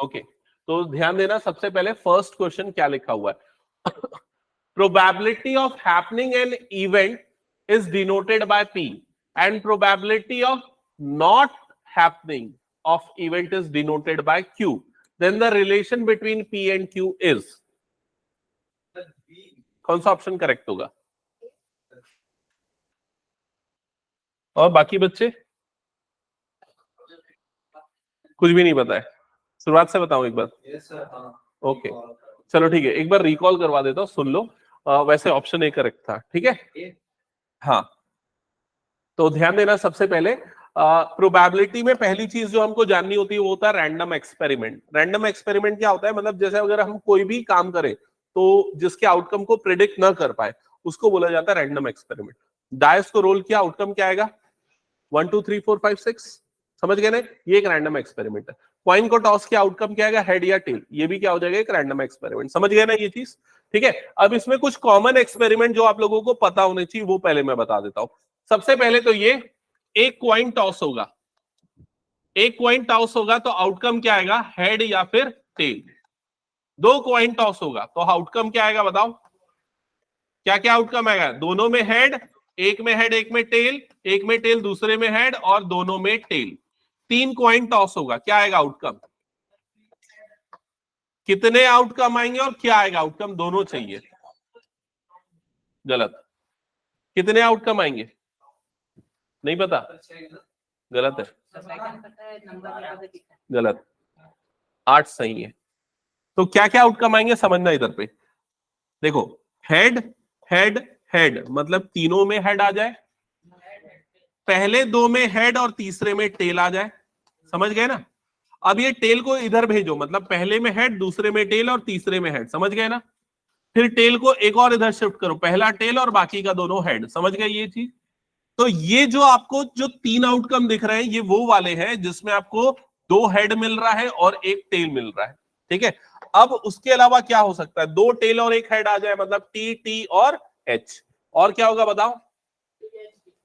Okay, तो ध्यान देना, सबसे पहले फर्स्ट क्वेश्चन क्या लिखा हुआ है। Probability of happening an event is denoted by P and probability of not happening of event is denoted by Q. Then the relation between P and Q is, कौन सा ऑप्शन करेक्ट होगा? और बाकी बच्चे कुछ भी नहीं पता है? शुरुआत से बताऊं एक बार? ओके, चलो ठीक है, एक बार रिकॉल करवा देता हूं, सुन लो। वैसे ऑप्शन ए करेक्ट था, ठीक है। हाँ, तो ध्यान देना, सबसे पहले प्रोबेबिलिटी में पहली चीज जो हमको जाननी होती है वो होता है रैंडम एक्सपेरिमेंट। रैंडम एक्सपेरिमेंट क्या होता है? मतलब जैसे अगर हम कोई भी काम करें तो जिसके आउटकम को प्रिडिक्ट ना कर पाए उसको बोला जाता है रैंडम एक्सपेरिमेंट। डायस को रोल किया, आउटकम क्या आएगा? 1 2 3 4 5 6, समझ गए ना? ये एक रैंडम एक्सपेरिमेंट है। कॉइन को टॉस किया, आउटकम क्या आएगा? हेड या टेल, ये भी क्या हो जाएगा? एक रैंडम एक्सपेरिमेंट। समझ गए ना ये चीज? ठीक है, अब इसमें कुछ कॉमन एक्सपेरिमेंट जो आप लोगों को पता होने चाहिए वो पहले मैं बता देता हूं। सबसे पहले तो ये, एक कॉइन टॉस होगा, एक कॉइन टॉस होगा तो आउटकम क्या आएगा? हेड या फिर टेल। दो कॉइन टॉस होगा तो आउटकम क्या आएगा? बताओ क्या क्या आउटकम आएगा? दोनों में हेड, एक में हेड एक में टेल, एक में टेल दूसरे में हेड और दोनों में टेल। तीन कॉइन टॉस होगा, क्या आएगा आउटकम? कितने आउटकम आएंगे और क्या आएगा आउटकम? दोनों चाहिए। गलत। कितने आउटकम आएंगे? नहीं पता? गलत है, गलत। 8 सही है। तो क्या क्या आउटकम आएंगे समझना इधर पे। देखो, हेड हेड हेड, मतलब तीनों में हेड आ जाए, पहले दो में हेड और तीसरे में टेल आ जाए। समझ गए ना? अब ये टेल को इधर भेजो, मतलब पहले में हेड, दूसरे में टेल और तीसरे में हेड। समझ गए ना? फिर टेल को एक और इधर शिफ्ट करो, पहला टेल और बाकी का दोनों हेड। समझ गए ये चीज? तो ये जो आपको जो तीन आउटकम दिख रहे हैं ये वो वाले हैं जिसमें आपको दो हेड मिल रहा है और एक टेल मिल रहा है। ठीक है, अब उसके अलावा क्या हो सकता है? दो टेल और एक हेड आ जाए, मतलब टी टी और एच। और क्या होगा बताओ?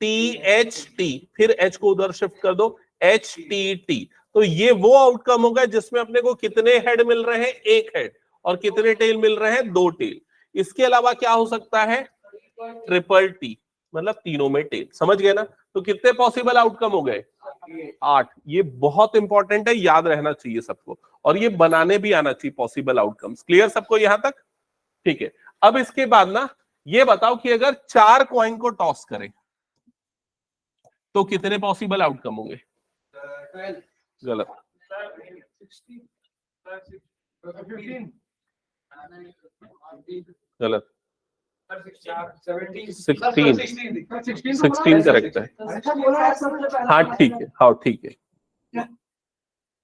टी एच टी, फिर एच को उधर शिफ्ट कर दो, एच टी टी। तो ये वो आउटकम होगा जिसमें अपने को कितने हेड मिल रहे हैं? एक हेड। और कितने टेल मिल रहे हैं? दो टेल। इसके अलावा क्या हो सकता है? ट्रिपल टी, मतलब तीनों में टेल। समझ गए ना? तो कितने पॉसिबल आउटकम हो गए? 8। ये बहुत इंपॉर्टेंट है, याद रहना चाहिए सबको, और ये बनाने भी आना चाहिए पॉसिबल आउटकम्स। क्लियर सबको यहां तक? ठीक है, अब इसके बाद ना ये बताओ कि अगर 4 कॉइन को टॉस करें तो कितने पॉसिबल आउटकम होंगे? गलत। गलत। 16 करेक्ट है। हाँ ठीक है, हाँ ठीक है,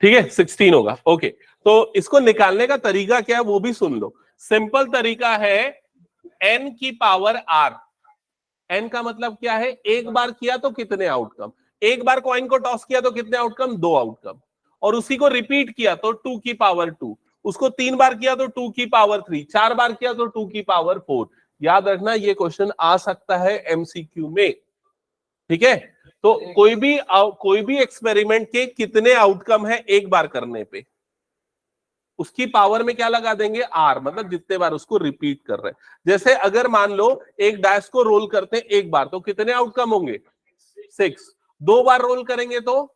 ठीक है 16 होगा। ओके, तो इसको निकालने का तरीका क्या है वो भी सुन लो। सिंपल तरीका है n की पावर r। n का मतलब क्या है? एक बार किया तो कितने आउटकम? एक बार कॉइन को टॉस किया तो कितने आउटकम? 2 आउटकम। और उसी को रिपीट किया तो 2 की पावर 2। उसको 3 बार किया तो 2 की पावर 3। 4 बार किया तो 2 की पावर 4। याद रखना ये क्वेश्चन आ सकता है एमसीक्यू में। ठीक है, तो कोई भी एक्सपेरिमेंट के कितने आउटकम है एक बार करने पे, उसकी पावर में क्या लगा देंगे? आर, मतलब जितने बार उसको रिपीट कर रहे हैं। जैसे अगर मान लो एक डायस को रोल करते हैं एक बार तो कितने आउटकम होंगे? 6। 2 बार रोल करेंगे तो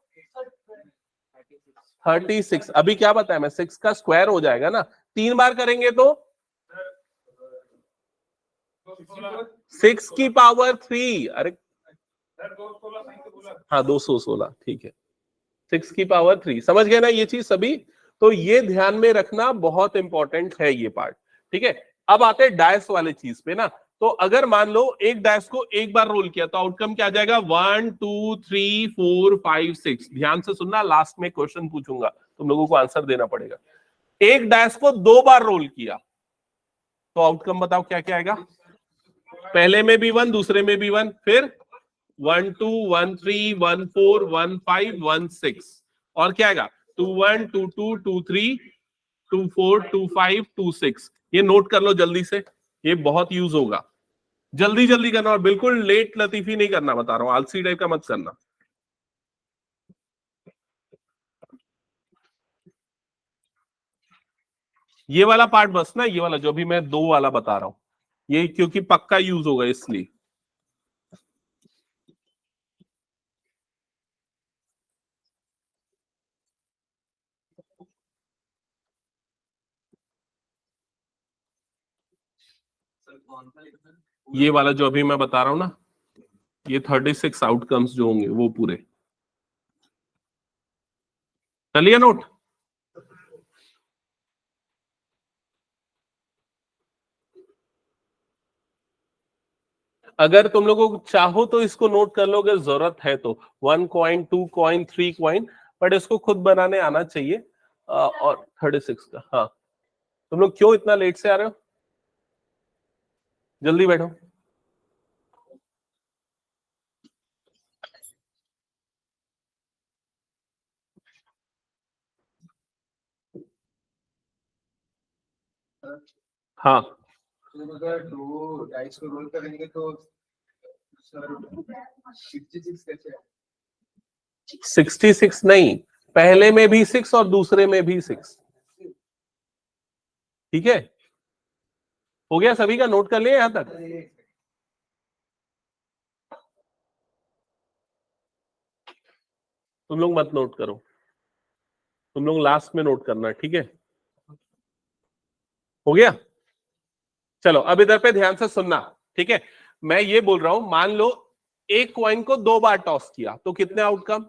36। अभी क्या बताया मैं? 6 का स्क्वायर हो जाएगा ना। 3 बार करेंगे तो 6 की पावर 3। अरे हाँ 216, ठीक है, 6 की पावर 3। समझ गए ना ये चीज सभी? तो ये ध्यान में रखना, बहुत इंपॉर्टेंट है ये पार्ट। ठीक है, अब आते हैं डायस वाले चीज पे ना। तो अगर मान लो एक डायस को एक बार रोल किया तो आउटकम क्या आ जाएगा? 1 2 3 4 5 6। ध्यान से सुनना, लास्ट में क्वेश्चन पूछूंगा, तुम लोगों को आंसर देना पड़ेगा। एक डायस को 2 बार रोल किया तो आउटकम बताओ क्या क्या आएगा? पहले में भी 1, दूसरे में भी 1, फिर 1 2 1 3 1 4 1 5 1 6। और क्या आएगा? 2 1 2 2 2 3 2 4 2 5 2 6। ये नोट कर लो जल्दी से, ये बहुत यूज होगा। जल्दी जल्दी करना और बिल्कुल लेट लतीफी नहीं करना, बता रहा हूं, आलसी टाइप का मत करना। ये वाला पार्ट बस ना, ये वाला जो भी मैं 2 वाला बता रहा हूं, ये क्योंकि पक्का यूज होगा इसलिए। ये वाला जो अभी मैं बता रहा हूं ना, ये 36 आउटकम्स जो होंगे वो पूरे चलिए नोट। अगर तुम लोगों को चाहो तो इसको नोट कर लोगे, जरूरत है तो 1 कॉइन 2 कॉइन 3 कॉइन, बट इसको खुद बनाने आना चाहिए। और 36 का, हाँ। तुम लोग क्यों इतना लेट से आ रहे हो? जल्दी बैठो। हाँ, अगर 2 डाइस को रोल करेंगे तो सर 66 कैसे? 66 नहीं, पहले में भी 6 और दूसरे में भी 6। ठीक है, हो गया सभी का? नोट कर लिया यहां तक? तुम लोग मत नोट करो, तुम लोग लास्ट में नोट करना, ठीक है? हो गया? चलो अब इधर पे ध्यान से सुनना, ठीक है? मैं ये बोल रहा हूं, मान लो एक कॉइन को 2 बार टॉस किया तो कितने आउटकम?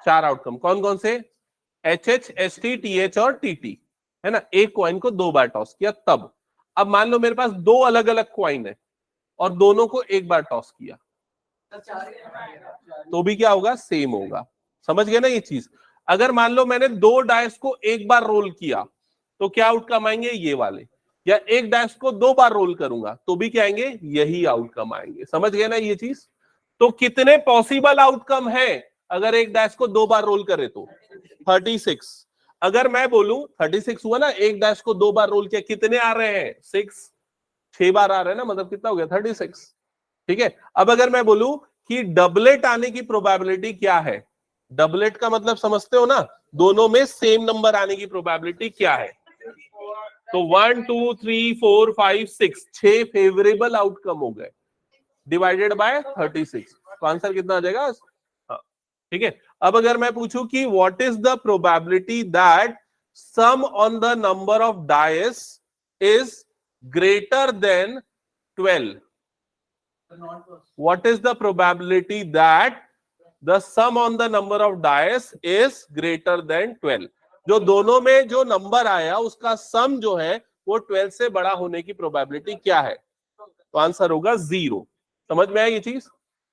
4 आउटकम। कौन कौन से? H H, S T, T H और टी टी, है ना? एक कॉइन को 2 बार टॉस किया तब। अब मान लो मेरे पास 2 अलग अलग कॉइन है और दोनों को एक बार टॉस किया, तो भी क्या होगा? सेम होगा। समझ गए ना ये चीज? अगर मान लो मैंने 2 डाइस को एक बार रोल किया तो क्या आउटकम आएंगे? ये वाले। या एक डाइस को 2 बार रोल करूंगा तो भी क्या आएंगे? यही आउटकम आएंगे। समझ गए ना ये चीज? तो कितने पॉसिबल आउटकम है अगर एक डाइस को 2 बार रोल करे तो? 36। अगर मैं बोलूं 36 हुआ ना, एक डैश को 2 बार रोल किया, कितने आ रहे हैं? 6 बार आ रहे हैं ना, मतलब कितना हो गया? 36। ठीक है, अब अगर मैं बोलूं कि डबलेट आने की प्रोबेबिलिटी क्या है, डबलेट का मतलब समझते हो ना, दोनों में सेम नंबर आने की प्रोबेबिलिटी क्या है? तो 1 2 3 4 5 6, 6 फेवरेबल आउटकम हो गए डिवाइडेड बाय 36, तो आंसर कितना आ जाएगा? हाँ, ठीक है। अब अगर मैं पूछूं कि what is the probability that sum on the number of dice is greater than 12, what is the probability that the sum on the number of dice is greater than 12? जो दोनों में जो नंबर आया उसका सम जो है वो 12 से बड़ा होने की प्रोबेबिलिटी क्या है? तो आंसर होगा 0। समझ में आया ये चीज?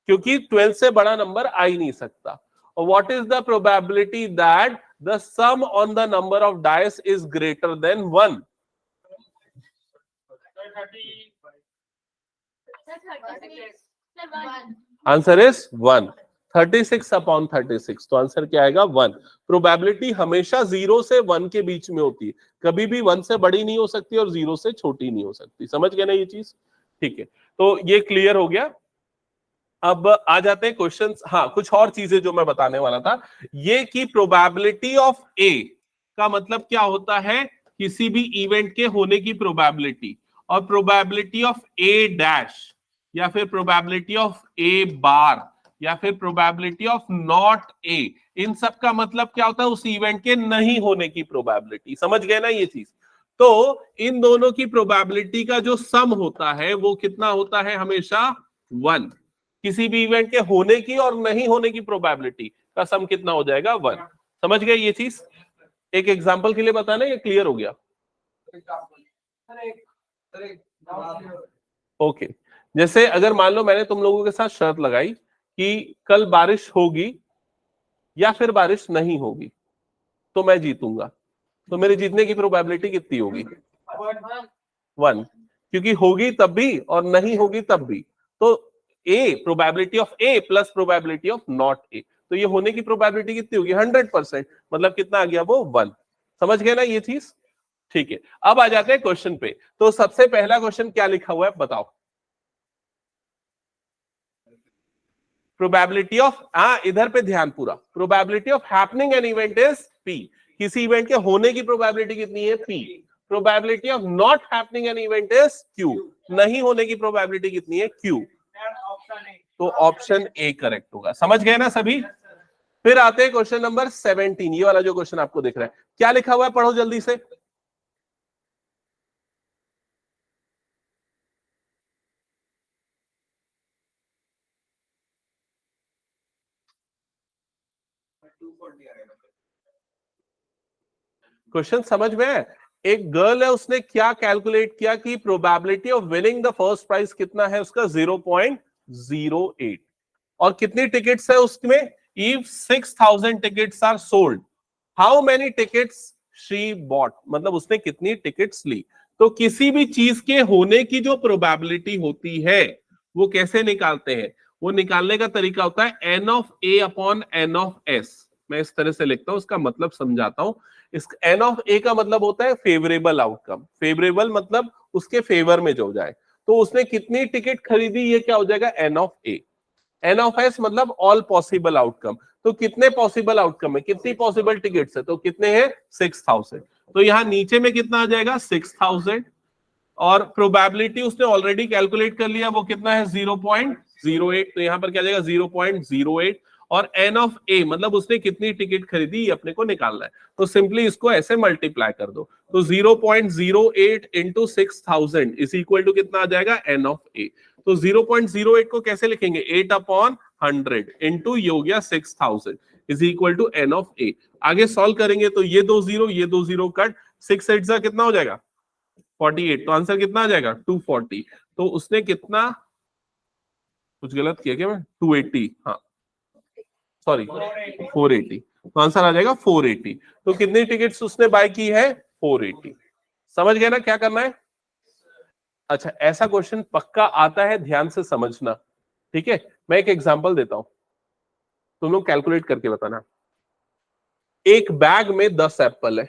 क्योंकि 12 से बड़ा नंबर आ ही नहीं सकता। और what is the probability that the sum on the number of dice is greater than 1? Answer is 1। 36 upon 36, तो आंसर क्या आएगा? 1। प्रोबेबिलिटी हमेशा 0 से 1 के बीच में होती है, कभी भी 1 से बड़ी नहीं हो सकती और 0 से छोटी नहीं हो सकती। समझ गए ना ये चीज? ठीक है, तो ये क्लियर हो गया। अब आ जाते हैं क्वेश्चंस। हाँ, कुछ और चीजें जो मैं बताने वाला था, ये कि प्रोबेबिलिटी ऑफ ए का मतलब क्या होता है? किसी भी इवेंट के होने की प्रोबेबिलिटी। और प्रोबेबिलिटी ऑफ ए डैश, या फिर प्रोबेबिलिटी ऑफ ए बार, या फिर प्रोबेबिलिटी ऑफ नॉट ए, इन सब का मतलब क्या होता है? उस इवेंट के नहीं होने की प्रोबेबिलिटी। समझ गए ना ये चीज? तो इन दोनों की प्रोबेबिलिटी का जो सम होता है वो कितना होता है? हमेशा 1। किसी भी इवेंट के होने की और नहीं होने की प्रोबेबिलिटी का सम कितना हो जाएगा? 1। समझ गए ये चीज? एक एग्जांपल के लिए बताना, ये क्लियर हो गया? ओके, जैसे अगर मान लो मैंने तुम लोगों के साथ शर्त लगाई कि कल बारिश होगी या फिर बारिश नहीं होगी तो मैं जीतूंगा, तो मेरे जीतने की प्रोबेबिलिटी कितनी होगी? 1, क्योंकि होगी तब भी और नहीं होगी तब भी। तो A, probability of A plus probability of not A, तो ये होने की प्रोबेबिलिटी कितनी होगी? 100%। मतलब कितना आ गया वो? 1। समझ गए ना ये चीज? ठीक है, अब आ जाते हैं क्वेश्चन पे। तो सबसे पहला क्वेश्चन क्या लिखा हुआ है बताओ? प्रोबेबिलिटी ऑफ, हाँ इधर पे ध्यान पूरा, probability of happening an event is P. किसी इवेंट के होने की प्रोबेबिलिटी कितनी है? P। Probability of not happening an event is Q। नहीं होने की प्रोबेबिलिटी कितनी है? Q। तो ऑप्शन ए करेक्ट होगा। समझ गए ना सभी? फिर आते हैं क्वेश्चन नंबर 17। ये वाला जो क्वेश्चन आपको दिख रहा है, क्या लिखा हुआ है, पढ़ो जल्दी से। क्वेश्चन समझ में है? एक गर्ल है, उसने क्या कैलकुलेट किया कि probability of winning the first prize कितना है उसका? 0.08। और कितनी टिकट्स है उसमें? If 6000 tickets are sold, how many tickets she bought, मतलब उसने कितनी टिकट्स ली। तो किसी भी चीज के होने की जो प्रोबेबिलिटी होती है वो कैसे निकालते हैं? वो निकालने का तरीका होता है n of a upon n of s। मैं इस तरह से लिखता हूं, इसका मतलब समझाता हूं। इस n ऑफ a का मतलब होता है फेवरेबल आउटकम। फेवरेबल मतलब उसके फेवर में जो जाए। तो उसने कितनी टिकट खरीदी, ये क्या हो जाएगा? n of a। n of s मतलब ऑल पॉसिबल आउटकम। तो कितने पॉसिबल आउटकम है, कितनी पॉसिबल टिकट्स है? तो कितने हैं? 6000। तो यहां नीचे में कितना आ जाएगा? 6000। और प्रोबेबिलिटी उसने ऑलरेडी कैलकुलेट कर लिया, वो कितना है? 0.08। तो यहां पर क्या जाएगा? 0.08। और n ऑफ a मतलब उसने कितनी टिकट खरीदी, ये अपने को निकालना है। तो सिंपली इसको ऐसे मल्टीप्लाई कर दो। तो 0.08 इंटू 6000 इज इक्वल टू कितना आ जाएगा? n of a। तो 0.08 को कैसे लिखेंगे? 8 अपॉन 100 इंटू ये हो गया 6000 is equal to n of a। आगे सॉल्व करेंगे तो ये 2 0, ये 2 0 कट, 6 8 जा कितना हो जाएगा? 48। तो आंसर कितना आ जाएगा? 240। तो उसने कितना, कुछ गलत किया क्या मैं? 280, हाँ सॉरी 480। तो आंसर आ जाएगा 480। तो कितनी टिकट्स उसने बाय की है? 480। समझ गए ना क्या करना है? अच्छा, ऐसा क्वेश्चन पक्का आता है, ध्यान से समझना, ठीक है। मैं एक एग्जांपल देता हूं, तुम लोग कैलकुलेट करके बताना। एक बैग में 10 एप्पल है,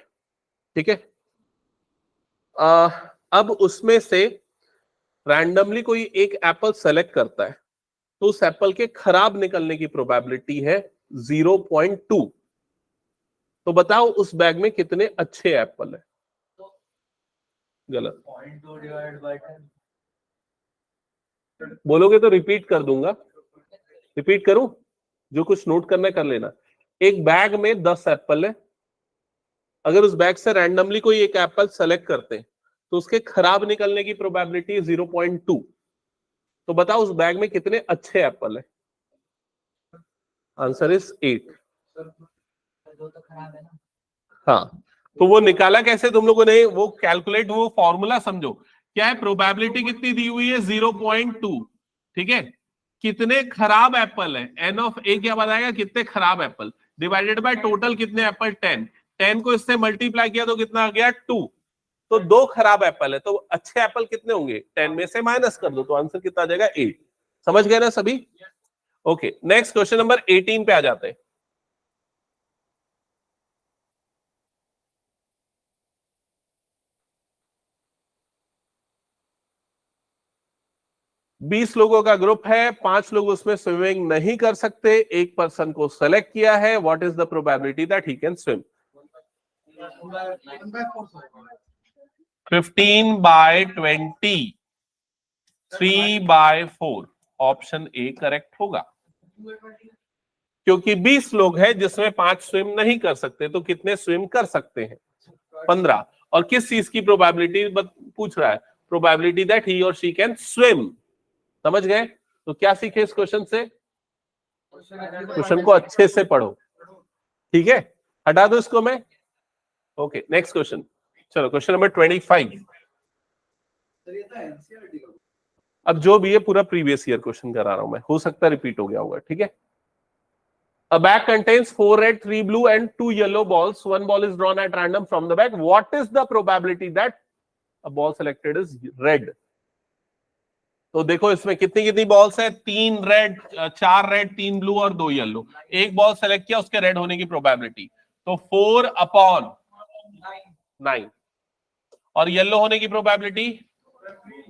ठीक है। अब उसमें से रैंडमली कोई एक एप्पल सेलेक्ट करता है, तो उस एप्पल के खराब निकलने की प्रोबेबिलिटी है 0.2। तो बताओ उस बैग में कितने अच्छे एप्पल है? गलत। 0.2 बोलोगे तो रिपीट कर दूंगा। रिपीट करूं? जो कुछ नोट करना है कर लेना। एक बैग में 10 एप्पल है, अगर उस बैग से रैंडमली कोई एक एप्पल सेलेक्ट करते हैं तो उसके खराब निकलने की प्रोबेबिलिटी 0.2। तो बताओ उस बैग में कितने अच्छे एप्पल है? Answer is 8। हाँ, तो वो निकाला कैसे तुम लोगों ने? वो कैलकुलेट, वो फॉर्मूला समझो क्या है। प्रोबेबिलिटी कितनी दी हुई है? 0.2, ठीक है। कितने खराब एप्पल है, एन ऑफ ए क्या बताएगा? कितने खराब एप्पल डिवाइडेड बाय टोटल कितने एप्पल? 10। 10 को इससे मल्टीप्लाई किया तो कितना आ गया? 2। तो 2 खराब एप्पल है, तो अच्छे एप्पल कितने होंगे? 10 में से माइनस कर दो, तो आंसर कितना आ जाएगा? 8। समझ गए ना सभी? ओके, नेक्स्ट क्वेश्चन नंबर 18 पे आ जाते हैं। 20 लोगों का ग्रुप है, 5 लोग उसमें स्विमिंग नहीं कर सकते, एक पर्सन को सेलेक्ट किया है। What is the probability that he can swim? 15/20, 3/4। Option A correct होगा, क्योंकि 20 लोग हैं जिसमें 5 स्विम नहीं कर सकते, तो कितने स्विम कर सकते हैं? 15। और किस चीज की प्रोबेबिलिटी पूछ रहा है? प्रोबेबिलिटी दैट ही और शी कैन स्विम। समझ गए? तो क्या सीखे इस क्वेश्चन से? क्वेश्चन को अच्छे से पढ़ो, ठीक है। हटा दो इसको मैं। Okay, next question. चलो क्वेश्चन नंबर 25। अब जो भी है पूरा प्रीवियस ईयर क्वेश्चन करा रहा हूं मैं, हो सकता है रिपीट हो गया होगा, ठीक है। A bag contains 4 red, 3 blue and 2 yellow balls. One ball is drawn at random from the bag. What is the probability that a ball selected is red? तो देखो इसमें कितनी कितनी बॉल्स है? 3 रेड, 4 रेड, 3 ब्लू और 2 yellow. एक ball select किया, उसके रेड होने की प्रोबेबिलिटी तो 4/9। और येलो होने की प्रोबेबिलिटी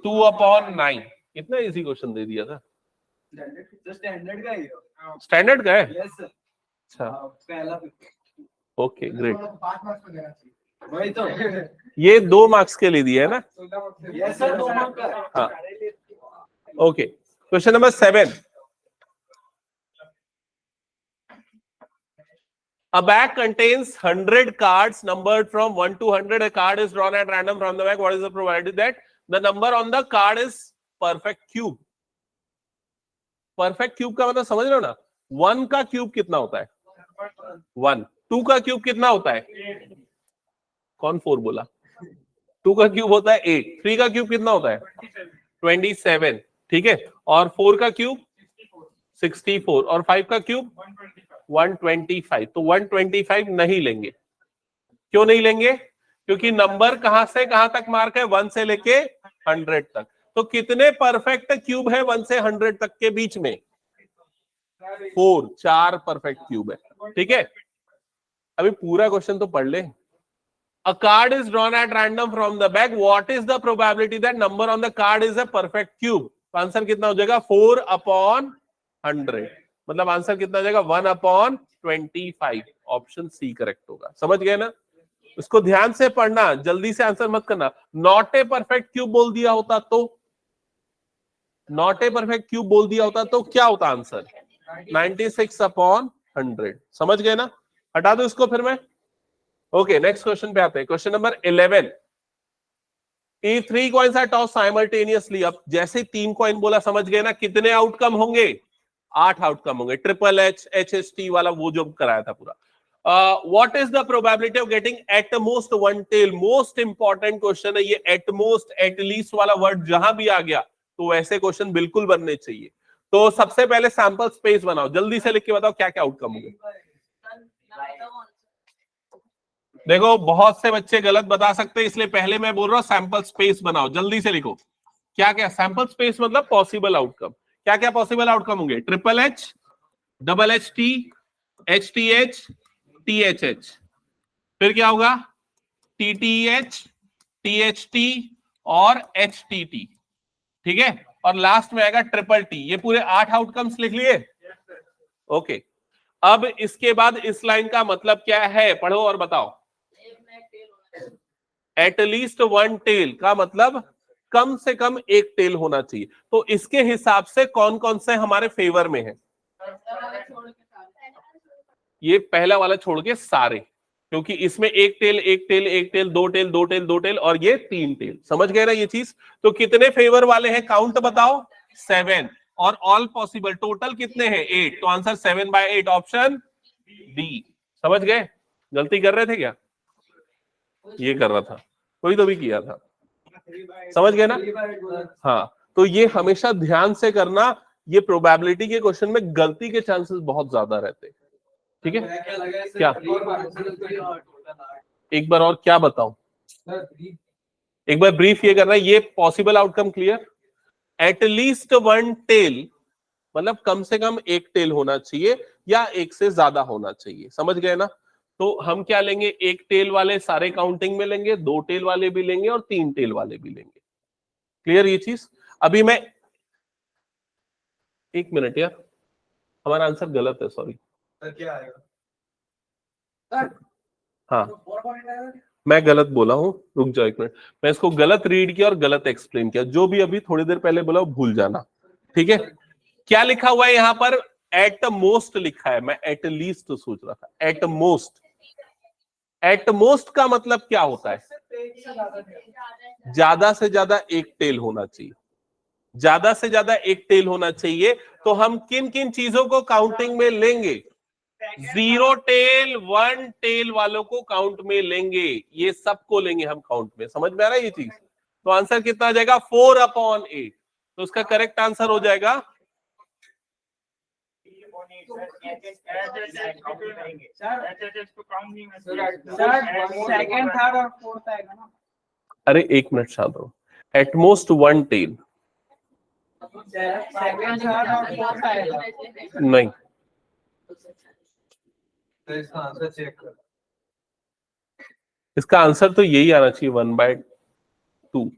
2/9। कितना इजी क्वेश्चन दे दिया था। स्टैंडर्ड का है। स्टैंडर्ड का है? अच्छा, ओके ग्रेट, 5 मार्क्स में देना चाहिए। वही तो ये 2 मार्क्स के लिए दिया है ना? यस सर, 2 मार्क्स का। हाँ okay, question number 7। A bag contains 100 cards numbered from 1 to 100. A card is drawn at random from the bag. What is the probability that the number on the card is perfect cube? Perfect cube का मतलब समझ रहे हो ना? 1 का cube कितना होता है? 1। 2 का क्यूब कितना होता है? कौन 4 बोला? 2 का क्यूब होता है 8। 3 का क्यूब कितना होता है? 27। ठीक है, और 4 का क्यूब 64 और 5 का क्यूब 125। तो 125 नहीं लेंगे। क्यों नहीं लेंगे? क्योंकि नंबर कहां से कहां तक मार्क है? 1 से लेके 100 तक। तो कितने परफेक्ट क्यूब है 1 से 100 तक के बीच में? 4 परफेक्ट क्यूब है। ठीक है, अभी पूरा क्वेश्चन तो पढ़ ले। A card is drawn at random from the bag. What is the probability that number on the card is a perfect cube? तो आंसर कितना हो जाएगा? 4/100। मतलब आंसर कितना हो जाएगा? 1/25। ऑप्शन सी करेक्ट होगा। समझ गए ना? इसको ध्यान से पढ़ना, जल्दी से आंसर मत करना। नॉट ए परफेक्ट क्यूब बोल दिया होता तो, नॉट ए परफेक्ट क्यूब बोल दिया होता तो क्या होता आंसर? 96/100। समझ गए ना? हटा दो इसको फिर मैं। ओके, नेक्स्ट क्वेश्चन पे आते हैं। Question number 11। If 3 coins are tossed simultaneously, अब जैसे 3 कॉइन बोला, समझ गए ना? कितने आउटकम होंगे? 8 आउटकम होंगे। ट्रिपल एच, HST वाला वो जो कराया था पूरा। What is the probability of getting at most 1 tail? Most important question है ये। एट मोस्ट, एट लीस्ट वाला वर्ड जहां भी आ गया तो वैसे क्वेश्चन बिल्कुल बनने चाहिए। तो सबसे पहले सैंपल स्पेस बनाओ, जल्दी से लिख के बताओ क्या क्या आउटकम होंगे। देखो बहुत से बच्चे गलत बता सकते हैं, इसलिए पहले मैं बोल रहा हूं सैंपल स्पेस बनाओ। जल्दी से लिखो क्या क्या सैंपल स्पेस मतलब पॉसिबल आउटकम। क्या क्या पॉसिबल आउटकम होंगे? Triple H, double HT, HTH, THH। फिर क्या होगा? TTH, THT और HTT। ठीक है, और लास्ट में आएगा ट्रिपल T। ये पूरे 8 आउटकम्स लिख लिए? ओके, अब इसके बाद इस लाइन का मतलब क्या है? पढ़ो और बताओ। एट लीस्ट 1 टेल का मतलब कम से कम 1 टेल होना चाहिए। तो इसके हिसाब से कौन कौन से हमारे फेवर में है? ये पहला वाला छोड़ के सारे, क्योंकि इसमें 1 tail, 1 tail, 1 tail, 2 tail, 2 tail, 2 tail और ये 3 टेल। समझ गए ना ये चीज? तो कितने फेवर वाले हैं? काउंट बताओ। 7। और ऑल पॉसिबल टोटल कितने हैं? 8। तो आंसर 7/8, ऑप्शन डी। समझ गए? गलती कर रहे थे क्या? ये कर रहा था, कोई तो भी किया था। समझ गए ना? हाँ, तो ये हमेशा ध्यान से करना। ये प्रोबेबिलिटी के क्वेश्चन में गलती के चांसेस बहुत ज्यादा रहते हैं। ठीक है, क्या एक बार और क्या बताऊं? एक बार ब्रीफ ये करना है। ये possible outcome clear? At least 1 tail मतलब कम से कम 1 टेल होना चाहिए या 1 से ज्यादा होना चाहिए। समझ गए ना? तो हम क्या लेंगे? 1 टेल वाले सारे काउंटिंग में लेंगे, 2 टेल वाले भी लेंगे और 3 टेल वाले भी लेंगे। क्लियर ये चीज? अभी मैं 1 मिनट यार, हमारा आंसर गलत है, सॉरी। क्या आएगा? हाँ, मैं गलत बोला हूं, रुक जाओ 1 मिनट। मैं इसको गलत रीड किया और गलत एक्सप्लेन किया। जो भी अभी थोड़ी देर पहले बोला वो भूल जाना। ठीक है, क्या लिखा हुआ है यहां पर? एट मोस्ट लिखा है, मैं एट लीस्ट सोच रहा था। एट मोस्ट, एट मोस्ट का मतलब क्या होता है? ज्यादा से ज्यादा 1 टेल होना चाहिए। ज्यादा से ज्यादा 1 टेल होना चाहिए। तो हम किन किन चीजों को काउंटिंग में लेंगे? 0 टेल, 1 टेल वालों को काउंट में लेंगे। ये सबको लेंगे हम काउंट में। समझ में आ रहा है ये चीज? तो आंसर कितना आ जाएगा? 4/8। तो उसका करेक्ट आंसर हो जाएगा सेकंड, थर्ड और फोर्थ आएगा ना? अरे 1 मिनट शांत रहो। एटमोस्ट 1 टेल सेकंड, थर्ड और फोर्थ आएगा। नहीं, तो इसका आंसर चेक कर। इसका आंसर तो यही आना चाहिए 1/2।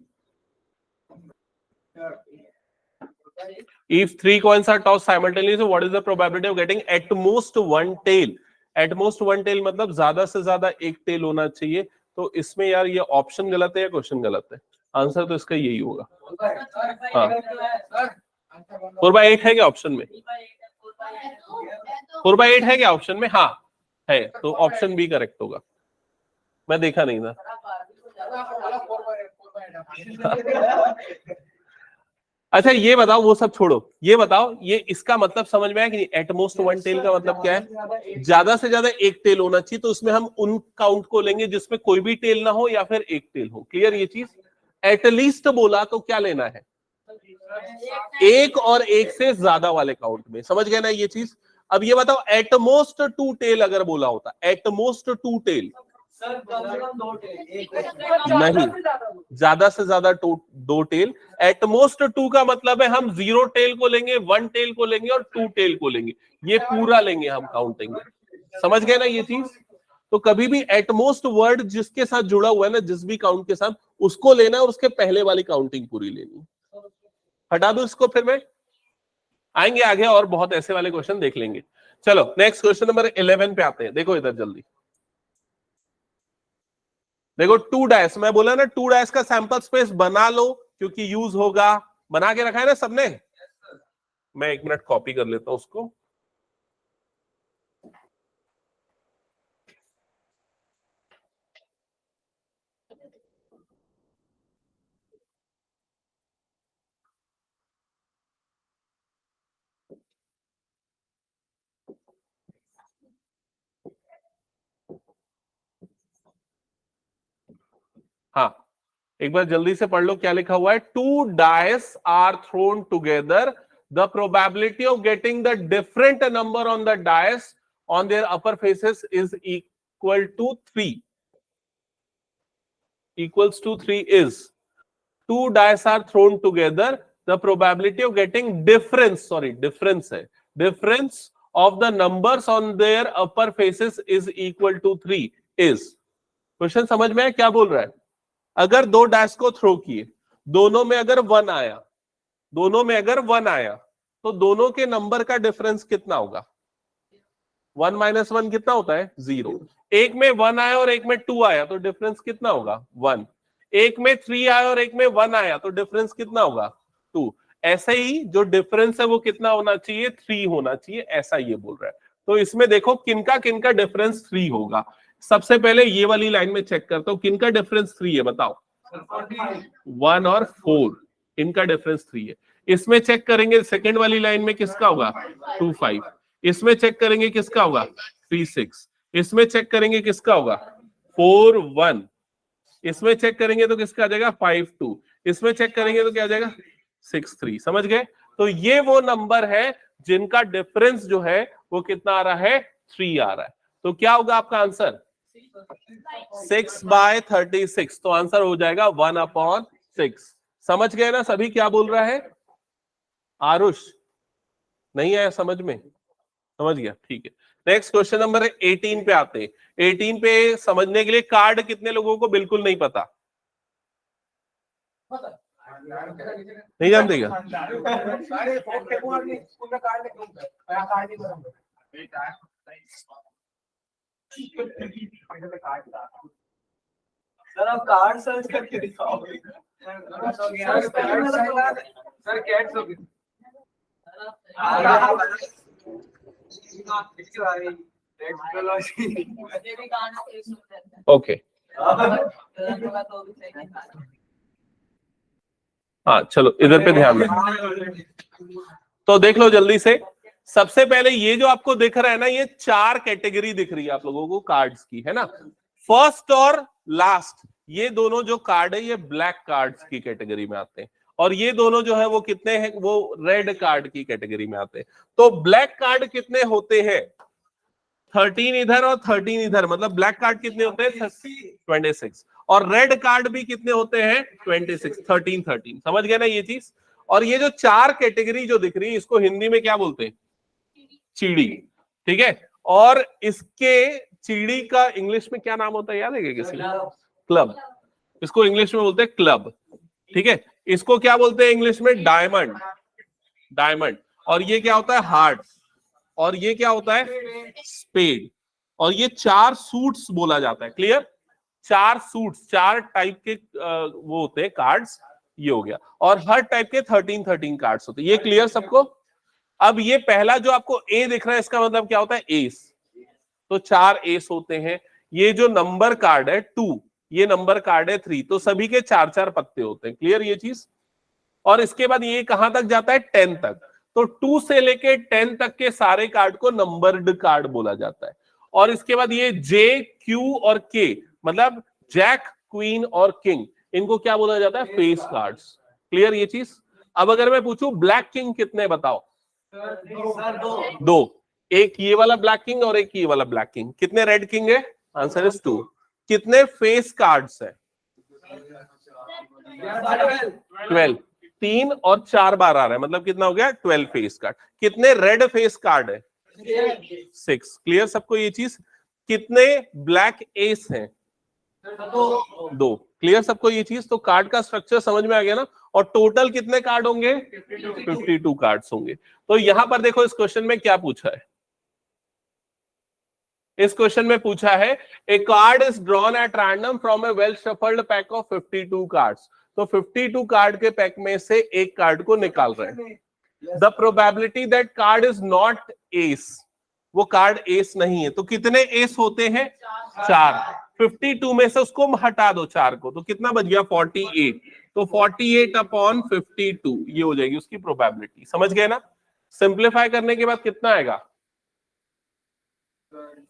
If 3 coins are tossed simultaneously, what is the probability of getting at most 1 tail? At most one tail मतलब ज्यादा से ज्यादा एक टेल होना चाहिए। तो इसमें यार ये ऑप्शन गलत है या क्वेश्चन गलत है? आंसर तो इसका यही होगा। हाँ 4/8 है क्या ऑप्शन में? 4/8 है क्या ऑप्शन में? हाँ है, तो ऑप्शन बी करेक्ट होगा। मैं देखा नहीं था। अच्छा ये बताओ, वो सब छोड़ो, ये बताओ ये इसका मतलब समझ में आया कि नहीं? एटमोस्ट वन टेल का मतलब क्या है? ज्यादा से ज्यादा एक टेल होना चाहिए। तो उसमें हम उन काउंट को लेंगे जिसमें कोई भी टेल ना हो या फिर एक टेल हो। क्लियर ये चीज? एटलीस्ट बोला तो क्या लेना है? एक और एक से ज्यादा वाले काउंट में। समझ गए ना ये चीज? अब ये बताओ एटमोस्ट 2 टेल अगर बोला होता, एटमोस्ट 2 टेल नहीं, ज्यादा से ज्यादा 2 टेल। एटमोस्ट 2 का मतलब है हम 0 टेल को लेंगे, 1 टेल को लेंगे और 2 टेल को लेंगे। ये पूरा लेंगे हम काउंटिंग में। समझ गए ना ये चीज? तो कभी भी एटमोस्ट वर्ड जिसके साथ जुड़ा हुआ है ना, जिस भी काउंट के साथ, उसको लेना है और उसके पहले वाली काउंटिंग पूरी लेनी। हटा दो इसको, फिर मैं आएंगे आगे और बहुत ऐसे वाले क्वेश्चन देख लेंगे। चलो नेक्स्ट क्वेश्चन नंबर 11 पे आते हैं। देखो इधर जल्दी देखो, 2 डैश, मैं बोला ना 2 डैश का सैंपल स्पेस बना लो क्योंकि यूज होगा। बना के रखा है ना सबने? मैं 1 मिनट कॉपी कर लेता हूं उसको। हाँ एक बार जल्दी से पढ़ लो क्या लिखा हुआ है। 2 dice are thrown together, the probability of getting the different number on the dice on their upper faces is equal to 3। Equals to 3 is 2 dice are thrown together, the probability of getting difference है, difference of the numbers on their upper faces is equal to 3 is। Question समझ में है क्या बोल रहा है? अगर 2 dash को थ्रो किए, दोनों में अगर 1 आया, तो दोनों के नंबर का डिफरेंस कितना होगा? 1 - 1 कितना होता है? 0। एक में 1 आया और एक में 2 आया तो डिफरेंस कितना होगा? 1। एक में 3 आया और एक में 1 आया तो डिफरेंस कितना होगा? 2। ऐसे ही जो डिफरेंस है वो कितना होना चाहिए? 3 होना चाहिए, ऐसा ये बोल रहा है। तो इसमें देखो किनका किनका डिफरेंस 3 होगा। सबसे पहले ये वाली लाइन में चेक करता हूं किनका डिफरेंस 3 है, बताओ। 1 और 4 इनका डिफरेंस 3 है। इसमें चेक करेंगे सेकेंड वाली लाइन में किसका होगा? 2 5। इसमें चेक करेंगे किसका होगा? 3 6। इसमें चेक करेंगे किसका होगा? 4 1। इसमें चेक करेंगे तो किसका आ जाएगा? 5 2। इसमें चेक करेंगे तो क्या आ जाएगा? 6 3। समझ गए? तो ये वो नंबर है जिनका डिफरेंस जो है वो कितना आ रहा है? 3 आ रहा है। तो क्या होगा आपका आंसर? 6/36। तो आंसर हो जाएगा 1/6। समझ गए ना सभी क्या बोल रहा है? आरुष नहीं आया समझ में? समझ गया, ठीक है। नेक्स्ट क्वेश्चन नंबर 18 पे आते हैं। 18 पे समझने के लिए कार्ड कितने लोगों को बिल्कुल नहीं पता? नहीं जानते क्या? सर आप कार्ड सर्च करके दिखाओगे। सर कैट्स हो गए। ओके हाँ चलो इधर पे ध्यान दें। तो देख लो जल्दी से। सबसे पहले ये जो आपको दिख रहा है ना, ये 4 कैटेगरी दिख रही है आप लोगों को कार्ड्स की, है ना। फर्स्ट और लास्ट ये दोनों जो कार्ड है ये ब्लैक कार्ड्स की कैटेगरी में आते हैं, और ये दोनों जो है वो कितने हैं? वो रेड कार्ड की कैटेगरी में आते हैं। तो ब्लैक कार्ड कितने होते हैं? 13 इधर और 13 इधर, मतलब ब्लैक कार्ड कितने होते हैं? 26। और रेड कार्ड भी कितने होते हैं? 26। 13 13। समझ गए ना ये चीज? और ये जो 4 कैटेगरी जो दिख रही है इसको हिंदी में क्या बोलते हैं? चीड़ी। ठीक है। और इसके चीड़ी का इंग्लिश में क्या नाम होता है याद है क्या किसी? क्लब। इसको इंग्लिश में बोलते हैं क्लब। ठीक है। इसको क्या बोलते हैं इंग्लिश में? डायमंड। डायमंड। और ये क्या होता है? हार्ट। और ये क्या होता है? स्पेड। और ये 4 सूट्स बोला जाता है। क्लियर? 4 सूट्स, 4 टाइप के वो होते हैं कार्ड्स, ये हो गया। और हर टाइप के 13 कार्ड्स होते हैं। ये क्लियर सबको? अब ये पहला जो आपको ए दिख रहा है, इसका मतलब क्या होता है? एस। तो 4 एस होते हैं। ये जो नंबर कार्ड है 2, ये नंबर कार्ड है 3, तो सभी के 4 पत्ते होते हैं। क्लियर ये चीज? और इसके बाद ये कहां तक जाता है? 10 तक। तो 2 से लेके 10 तक के सारे कार्ड को नंबर्ड कार्ड बोला जाता है। और इसके बाद ये जे, क्यू और के, मतलब जैक, क्वीन और किंग, इनको क्या बोला जाता है? Face cards. क्लियर ये चीज? अब अगर मैं पूछूं ब्लैक किंग कितने बताओ? 2। एक ये वाला ब्लैक किंग और एक ये वाला ब्लैक किंग। कितने रेड किंग है? Answer is 2। कितने फेस कार्ड्स है? 12। 3 और 4 बार आ रहा है, मतलब कितना हो गया? 12 फेस कार्ड। कितने रेड फेस कार्ड है? 6। क्लियर सबको ये चीज? कितने ब्लैक एस हैं? 2। क्लियर सबको ये चीज? तो कार्ड का स्ट्रक्चर समझ में आ गया ना? और टोटल कितने कार्ड होंगे? 52 कार्ड्स होंगे। तो यहां पर देखो इस क्वेश्चन में क्या पूछा है। इस क्वेश्चन में पूछा है a card is drawn at random from a well shuffled pack of 52 cards. तो 52 कार्ड के पैक में से एक कार्ड को निकाल रहे हैं। The probability that card is not S, वो कार्ड एस नहीं है। तो कितने एस होते हैं? 4। 52 में से उसको हटा दो 4 को, तो कितना बच गया? 48। तो 48 अपॉन 52 ये हो जाएगी उसकी प्रोबेबिलिटी। समझ गए ना? सिंप्लीफाई करने के बाद कितना आएगा?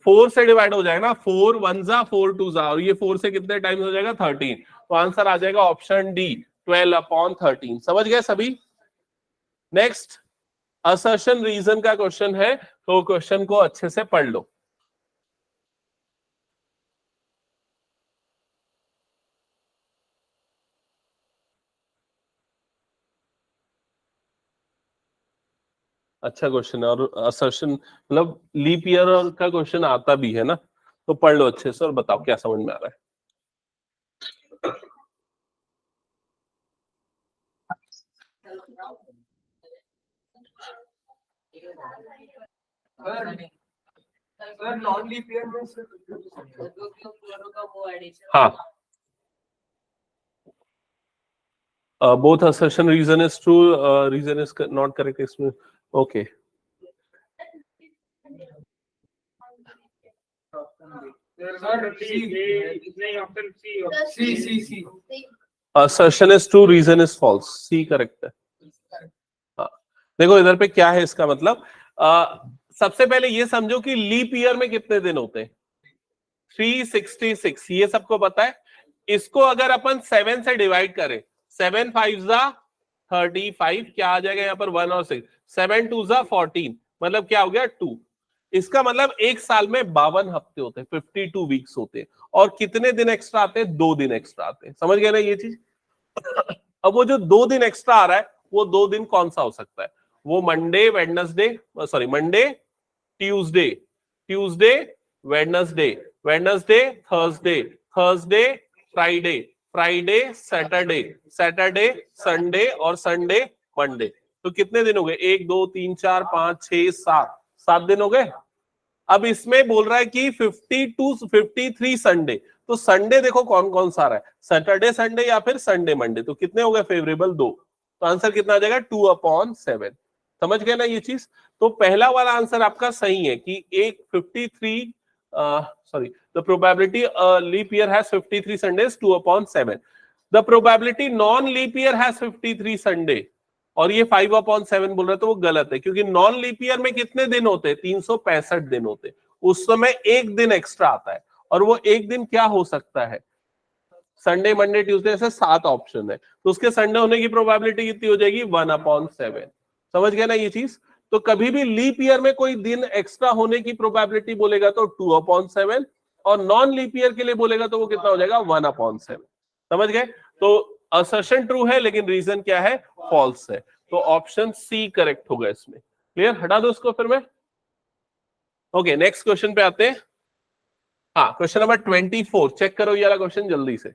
4 से डिवाइड हो जाएगा ना, 4 1 जा 4 2 जा, और ये 4 से कितने टाइम्स हो जाएगा? 13। तो आंसर आ जाएगा ऑप्शन डी, 12 अपॉन 13। समझ गए सभी? नेक्स्ट असर्शन रीजन का क्वेश्चन है, तो क्वेश्चन को अच्छे से पढ़ लो। अच्छा क्वेश्चन है, और असर्शन मतलब लीप ईयर का क्वेश्चन आता भी है ना, तो पढ़ लो अच्छे से और बताओ क्या समझ में आ रहा है। सर नॉन लीप ईयर में हाँ, both assertion reason is true, reason is not correct. Okay. Assertion is true, reason is false. C correct है। हाँ, देखो इधर पे क्या है इसका मतलब। सबसे पहले ये समझो कि लीप ईयर में कितने दिन होते हैं? 366, ये सबको पता है। इसको अगर अपन 7 से डिवाइड करें, 7 5 जा 35, क्या आ जाएगा यहाँ पर? 1 और 6, 7 2 जा 14, मतलब क्या हो गया? 2। इसका मतलब एक साल में 52 हफ्ते होते हैं, 52 वीक्स होते हैं। और कितने दिन एक्स्ट्रा आते हैं? 2 दिन एक्स्ट्रा आते हैं। समझ गए ना ये चीज? अब वो जो 2 दिन एक्स्ट्रा आ रहा है, वो 2 दिन कौन सा हो सकता है? वो Monday Wednesday, sorry Monday Tuesday, Tuesday Wednesday, Wednesday Thursday, Thursday Friday, Friday Saturday, Saturday Sunday, और संडे मंडे। तो कितने दिन हो गए? 1 2 3 4 5 6 7, 7 दिन हो गए। अब इसमें बोल रहा है कि 52 53 संडे, तो संडे देखो कौन कौन सा आ रहा है? सैटरडे संडे या फिर संडे मंडे। तो कितने हो गए फेवरेबल? 2। तो आंसर कितना आ जाएगा? 2/7। समझ गए ना ये चीज? तो पहला वाला आंसर आपका सही है कि एक 53 sorry the probability leap year has 53 Sundays 2/7। The probability non leap year has 53 Sunday, और ये 5/7 बोल रहा है, तो वो गलत है, क्योंकि नॉन लीप ईयर में कितने दिन होते हैं? 365 दिन होते हैं। उस समय एक दिन एक्स्ट्रा आता है, और वो एक दिन क्या हो सकता है? संडे मंडे ट्यूसडे, ऐसे 7 ऑप्शन है, तो उसके संडे होने की प्रोबेबिलिटी कितनी हो जाएगी? 1/7। समझ गए ना ये चीज? तो कभी भी लीप ईयर में कोई दिन एक्स्ट्रा होने की प्रोबेबिलिटी बोलेगा तो 2/7, और नॉन लीप ईयर के लिए बोलेगा तो वो कितना हो जाएगा? 1/7। समझ गए? तो असर्शन ट्रू है, लेकिन रीजन क्या है? फॉल्स है। तो ऑप्शन सी करेक्ट होगा इसमें। क्लियर? हटा दो इसको फिर मैं। ओके, नेक्स्ट क्वेश्चन पे आते हैं। हाँ, क्वेश्चन नंबर 24 चेक करो ये वाला क्वेश्चन जल्दी से।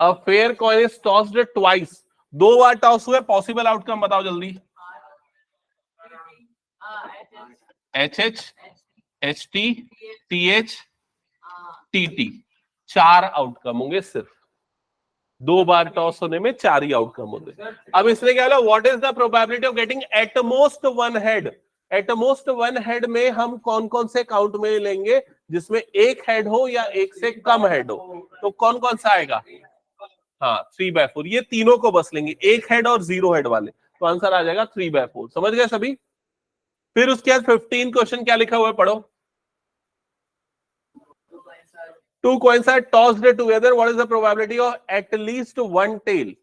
A fair coin is tossed twice. 2 bar toss हुए, पॉसिबल आउटकम बताओ जल्दी। HH, HT, TH, TT, 4 outcome होंगे सिर्फ। 2 बार टॉस होने में 4 ही आउटकम होंगे। अब इसने क्या बोला, what is the probability of getting at most 1 head. At most 1 head में हम कौन कौन से काउंट में लेंगे जिसमें एक हेड हो या एक से कम हेड हो, तो कौन कौन सा आएगा? हाँ 3/4, ये तीनों को बस लेंगे, एक हेड और 0 हेड वाले, तो आंसर आ जाएगा 3/4। समझ गए सभी? फिर उसके बाद 15 क्वेश्चन क्या लिखा हुआ है, पढ़ो। 2 coins are tossed together. What is the probability of at least 1 tail?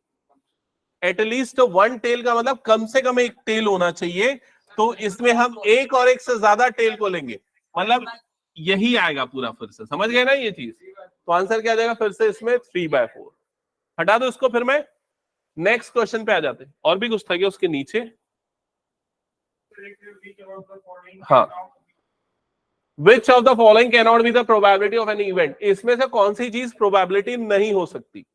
At least 1 tail का मतलब कम से कम एक टेल होना चाहिए, तो इसमें हम एक और एक से ज्यादा टेल को लेंगे, मतलब यही आएगा पूरा। फिर से समझ गए ना ये चीज? तो आंसर क्या आ जाएगा फिर से इसमें? 3/4। हटा दो इसको, फिर मैं नेक्स्ट क्वेश्चन पे आ जाते हैं। और भी कुछ था क्या उसके नीचे? हाँ, Which of the following cannot be the probability of an event? इसमें से कौन सी चीज प्रोबेबिलिटी नहीं हो सकती?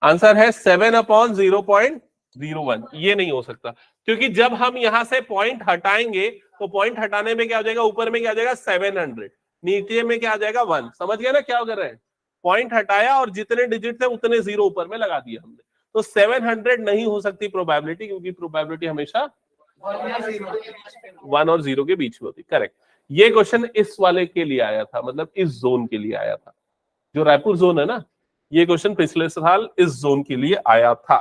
आंसर है 7/0.01। ये नहीं हो सकता, क्योंकि जब हम यहां से पॉइंट हटाएंगे तो पॉइंट हटाने में क्या हो जाएगा? ऊपर में क्या आ जाएगा? 700, नीचे में क्या आ जाएगा? 1। समझ गए ना क्या कर रहे हैं? पॉइंट हटाया और जितने डिजिट थे उतने 0 ऊपर में लगा दिया हमने, तो 700 नहीं हो सकती प्रोबेबिलिटी, क्योंकि प्रोबेबिलिटी हमेशा 1 और 0 के बीच में होती। करेक्ट। ये क्वेश्चन इस वाले के लिए आया था, मतलब इस जोन के लिए आया था, जो रायपुर जोन है ना, ये क्वेश्चन पिछले साल इस जोन के लिए आया था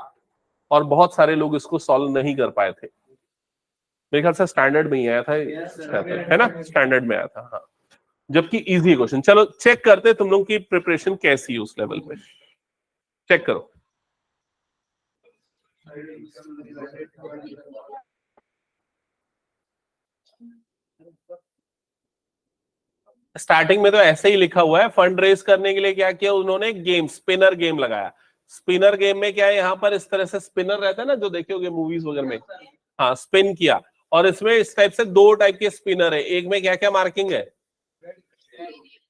और बहुत सारे लोग इसको सॉल्व नहीं कर पाए थे। मेरे ख्याल से स्टैंडर्ड में ही आया था, है ना? स्टैंडर्ड में आया था, हाँ, जबकि इजी क्वेश्चन। चलो चेक करते तुम लोग की प्रिपरेशन कैसी है उस लेवल पे, चेक करो। स्टार्टिंग में तो ऐसे ही लिखा हुआ है, फंड रेज करने के लिए क्या किया उन्होंने? गेम, स्पिनर गेम लगाया। स्पिनर गेम में क्या है, यहाँ पर इस तरह से स्पिनर रहता है ना, जो देखे होगे मूवीज वगैरह में, हाँ, स्पिन किया। और इसमें इस टाइप से 2 टाइप के स्पिनर है, एक में क्या क्या मार्किंग है,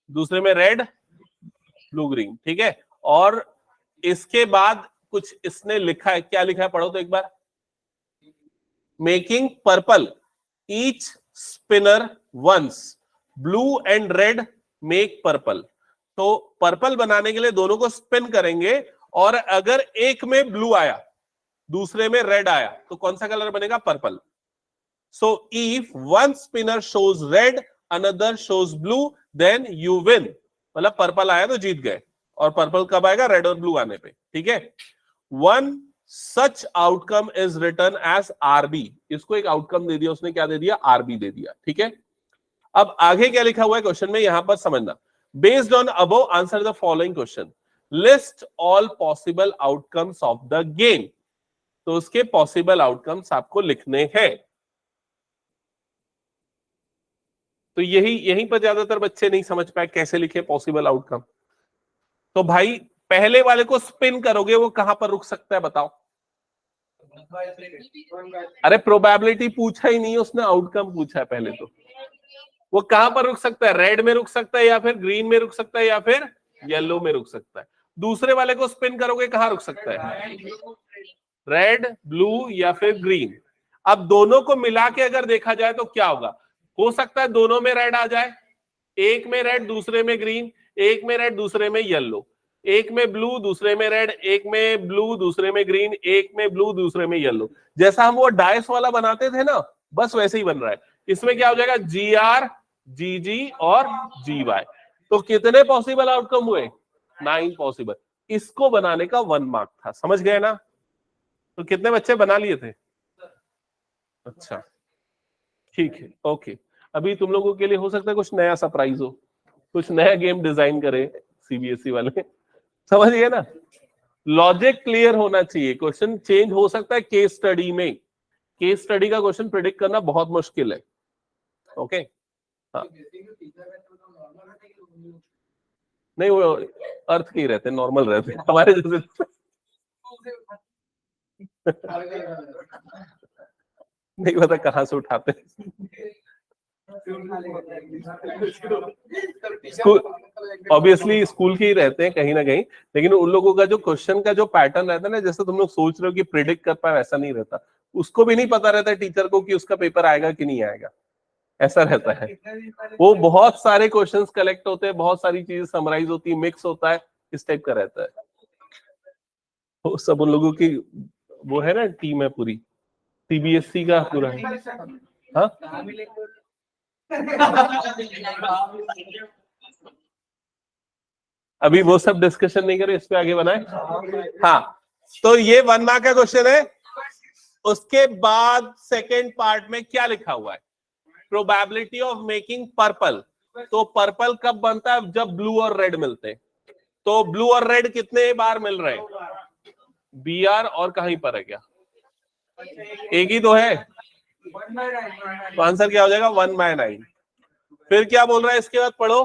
दूसरे में रेड ब्लू ग्रीन, ठीक है। और इसके बाद कुछ इसने लिखा है, क्या लिखा है पढ़ो तो एक बार। Making purple each spinner once, blue and red make purple. तो पर्पल बनाने के लिए दोनों को स्पिन करेंगे, और अगर एक में ब्लू आया दूसरे में रेड आया तो कौन सा कलर बनेगा? Purple. So if one spinner shows red, another shows blue, then you win. मतलब पर्पल आया तो जीत गए, और पर्पल कब आएगा? रेड और ब्लू आने पे, ठीक है। One such outcome is written as RB. इसको एक आउटकम दे दिया उसने, क्या दे दिया? आरबी दे दिया, ठीक है। अब आगे क्या लिखा हुआ है क्वेश्चन में, यहां पर समझना। Based on above answer the following question, list all possible outcomes of the game. तो उसके पॉसिबल आउटकम्स आपको लिखने हैं। तो यहीं पर ज्यादातर बच्चे नहीं समझ पाए कैसे लिखे पॉसिबल आउटकम। तो भाई पहले वाले को स्पिन करोगे, वो कहां पर रुक सकता है बताओ? अरे प्रोबेबिलिटी पूछा ही नहीं उसने, आउटकम पूछा है पहले। तो वो कहां पर रुक सकता है? रेड में रुक सकता है, या फिर ग्रीन में रुक सकता है, या फिर येलो में रुक सकता है। दूसरे वाले को स्पिन करोगे कहां रुक सकता है? रेड, ब्लू या फिर ग्रीन। अब दोनों को मिला के अगर देखा जाए तो क्या होगा? हो सकता है दोनों में रेड आ जाए, एक में रेड दूसरे में ग्रीन, एक में रेड दूसरे में येलो, एक में ब्लू दूसरे में रेड, एक में ब्लू दूसरे में ग्रीन, एक में ब्लू दूसरे में येलो। जैसा हम वो डाइस वाला बनाते थे ना, बस वैसे ही बन रहा है। इसमें क्या हो जाएगा? GR, GG और GY। तो कितने पॉसिबल आउटकम हुए? 9 पॉसिबल। इसको बनाने का 1 मार्क था, समझ गए ना? तो कितने बच्चे बना लिए थे? अच्छा, ठीक है, ओके। अभी तुम लोगों के लिए हो सकता है कुछ नया सरप्राइज हो, कुछ नया गेम डिजाइन करे CBSE वाले, समझ गए ना? लॉजिक क्लियर होना चाहिए। क्वेश्चन चेंज हो सकता है केस स्टडी में, केस स्टडी का क्वेश्चन प्रिडिक्ट करना बहुत मुश्किल है। ओके, हाँ, नहीं वो अर्थ के ही रहते, नॉर्मल रहते हमारे जैसे। नहीं पता कहां से उठाते। ऑब्वियसली स्कूल के ही रहते हैं कहीं ना कहीं, लेकिन उन लोगों का जो क्वेश्चन का जो पैटर्न रहता है ना, जैसे तुम लोग सोच रहे हो कि प्रिडिक्ट कर पाए, वैसा नहीं रहता। उसको भी नहीं पता रहता है टीचर को कि उसका पेपर आएगा कि नहीं आएगा, ऐसा रहता है। वो बहुत सारे क्वेश्चंस कलेक्ट होते हैं, बहुत सारी चीजें समराइज होती है, मिक्स होता है, इस टाइप का रहता है। वो सब उन लोगों की वो है ना, टीम है पूरी, सीबीएसई का पूरा है। हाँ अभी वो सब डिस्कशन नहीं करें, इस पे आगे बनाए। हाँ, तो ये 1 मार्क का क्वेश्चन है। उसके बाद सेकेंड पार्ट में क्या लिखा हुआ है, प्रोबेबिलिटी ऑफ मेकिंग पर्पल। तो पर्पल कब बनता है, जब ब्लू और रेड मिलते हैं। तो ब्लू और रेड कितने बार मिल रहे हैं, बी आर, और कहीं पर है क्या, एक ही तो है, तो आंसर क्या हो जाएगा 1/9। फिर क्या बोल रहा है इसके बाद, पढ़ो।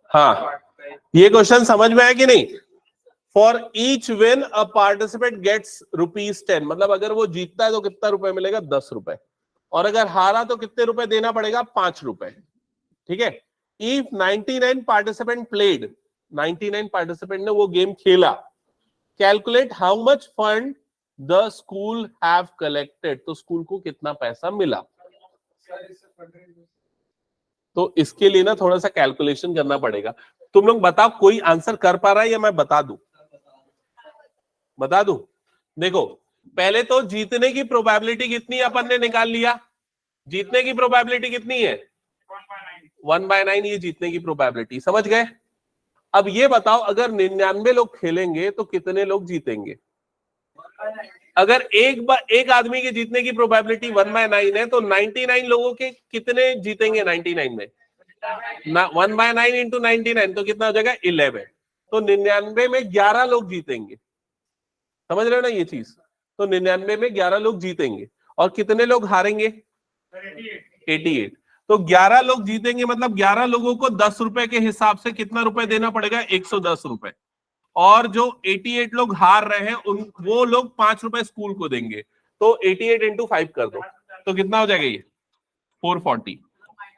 हाँ, ये क्वेश्चन समझ में आया कि नहीं। For each win a participant gets ₹10, मतलब अगर वो जीतता है तो कितना रुपए मिलेगा, 10 रुपए, और अगर हारा तो कितने रुपए देना पड़ेगा, 5 रुपए। ठीक है। इफ 99 पार्टिसिपेंट प्लेड, 99 पार्टिसिपेंट ने वो गेम खेला, calculate how much fund the school have collected, तो स्कूल को कितना पैसा मिला। तो इसके लिए ना थोड़ा सा कैलकुलेशन करना पड़ेगा। तुम लोग बताओ कोई आंसर कर पा रहा है या मैं बता दूं, बता दूं। देखो, पहले तो जीतने की प्रोबेबिलिटी कितनी अपन ने निकाल लिया, जीतने की प्रोबेबिलिटी कितनी है, 1/9, ये जीतने की प्रोबेबिलिटी, समझ गए। अब ये बताओ, अगर 99 लोग खेलेंगे तो कितने लोग जीतेंगे। अगर एक आदमी के जीतने की प्रोबेबिलिटी 1/9 है, तो 99 लोगों के कितने जीतेंगे 99 में, 1/9 इंटू 99, तो कितना हो जाएगा 11। तो 99 में 11 लोग जीतेंगे, समझ रहे हो ना ये चीज। तो 99 में 11 लोग जीतेंगे, और कितने लोग हारेंगे, 88। तो 11 लोग जीतेंगे, मतलब 11 लोगों को 10 रुपए के हिसाब से कितना रुपए देना पड़ेगा, 110 रुपए। और जो 88 लोग हार रहे हैं, उन वो लोग 5 रुपए स्कूल को देंगे। तो 88 इंटू 5 कर दो, तो कितना हो जाएगा ये 440।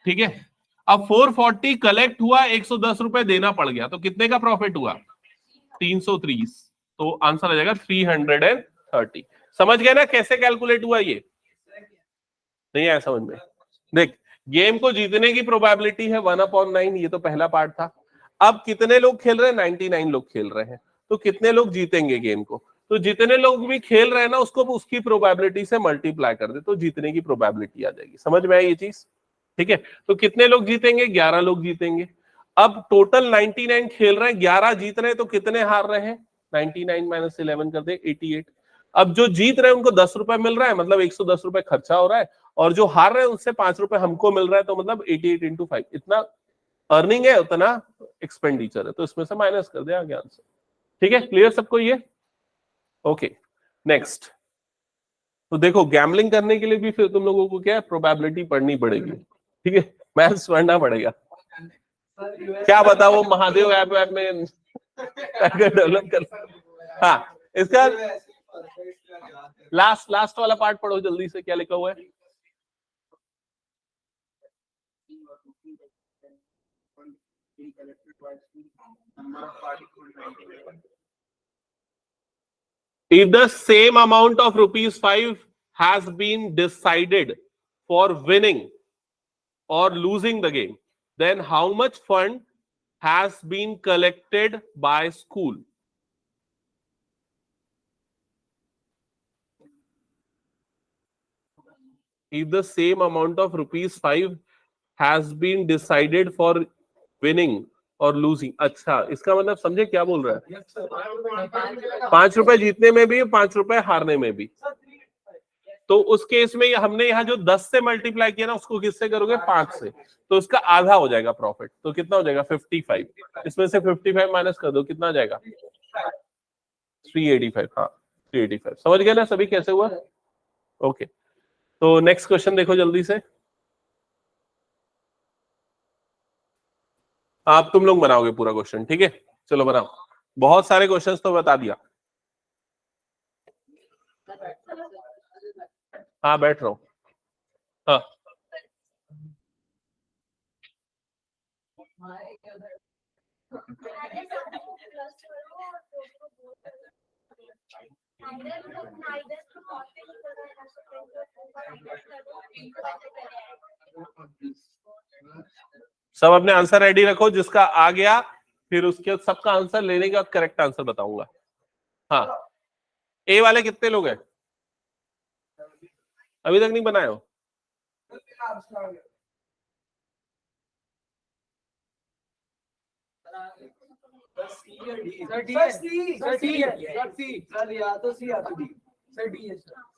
ठीक है। अब 440 कलेक्ट हुआ, 110 रुपए देना पड़ गया, तो कितने का प्रॉफिट हुआ, 330। तो आंसर आ जाएगा 330। समझ गए ना कैसे कैलकुलेट हुआ ये, नहीं आया समझ में। देख, गेम को जीतने की प्रोबेबिलिटी है 1/9, ये तो पहला पार्ट था। अब कितने लोग खेल रहे हैं, 99 लोग खेल रहे हैं, तो कितने लोग जीतेंगे गेम को। तो जितने लोग भी खेल रहे हैं ना, उसको उसकी प्रोबेबिलिटी से मल्टीप्लाई कर दे, तो जीतने की प्रोबेबिलिटी आ जाएगी। समझ में आई ये चीज। ठीक है। तो कितने लोग जीतेंगे, 11 लोग जीतेंगे। अब टोटल 99 खेल रहे हैं, 11 जीत रहे हैं, तो कितने हार रहे हैं, 99 माइनस 11 कर दे, 88। अब जो जीत रहे हैं उनको 10 रुपए मिल रहा है, मतलब 110 रुपए खर्चा हो रहा है, और जो हार रहे हैं उससे 5 रुपए हमको मिल रहा है, तो मतलब 88 इंटू 5, इतना अर्निंग है उतना एक्सपेंडिचर है, तो इसमें से माइनस कर दे आगे आंसर। ठीक है, क्लियर सबको ये। Okay, next. तो देखो, गैम्बलिंग करने के लिए भी फिर तुम लोगों को क्या है, प्रोबेबिलिटी पढ़नी पड़ेगी। ठीक है, मैथ्स पढ़ना पड़ेगा। क्या बता, वो महादेव ऐप में डेवलप कर। हाँ, इसका लास्ट वाला पार्ट पढ़ो जल्दी से, क्या लिखा हुआ है। If the same amount of ₹5 has been decided for winning or losing the game, then how much fund has been collected by school? If the same amount of ₹5 has been decided for winning और losing, अच्छा इसका मतलब समझे क्या बोल रहा है, 5 रुपए जीतने में भी, 5 रुपए हारने में भी। तो उस केस में हमने यहाँ जो 10 से मल्टीप्लाई किया ना, उसको किससे करोगे, 5 से, तो उसका आधा हो जाएगा प्रॉफिट। तो कितना हो जाएगा 55, इसमें से 55 माइनस कर दो, कितना आ जाएगा 385। हाँ 385, समझ गए ना सभी कैसे हुआ। ओके, तो नेक्स्ट क्वेश्चन देखो जल्दी से। आप तुम लोग बनाओगे पूरा क्वेश्चन, ठीक है, चलो बनाओ। बहुत सारे क्वेश्चंस तो बता दिया। हाँ बैठ रहा हूँ। हाँ सब अपने आंसर रेडी रखो, जिसका आ गया फिर उसके सबका आंसर लेने के बाद करेक्ट आंसर बताऊंगा। हाँ ए वाले कितने लोग हैं? अभी तक नहीं बनाए हो?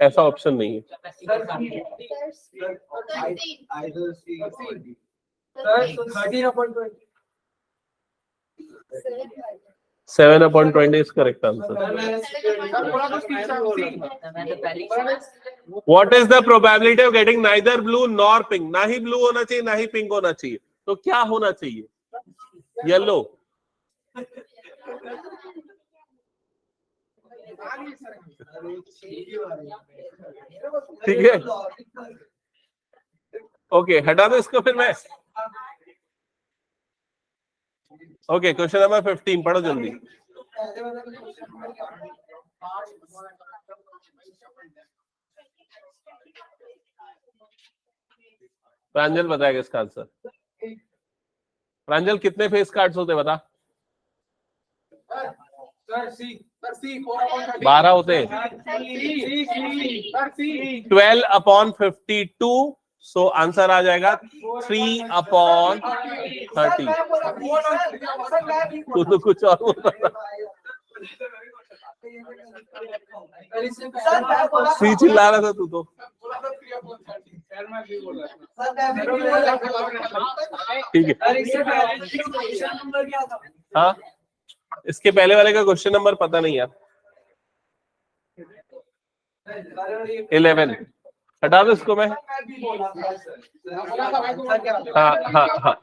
ऐसा ऑप्शन नहीं है। 7/20 is correct answer. What is the probability of getting neither blue nor pink? ना ही ब्लू होना चाहिए ना ही पिंक होना चाहिए, तो क्या होना चाहिए? येलो। ठीक है, ओके हटा दो इसको फिर मैं। ओके क्वेश्चन नंबर 15 पढ़ो जल्दी। प्रांजल बताएगा इसका आंसर। प्रांजल कितने फेस कार्ड्स होते बता? 12 होते हैं। 12/52, सो आंसर आ जाएगा 3/30। तू तो कुछ और बोल रहा था। सी चिल्ला रहा था तू तो। ठीक है, हाँ इसके पहले वाले का क्वेश्चन नंबर पता नहीं यार। 11 हटा दो इसको मैं। हाँ हाँ हाँ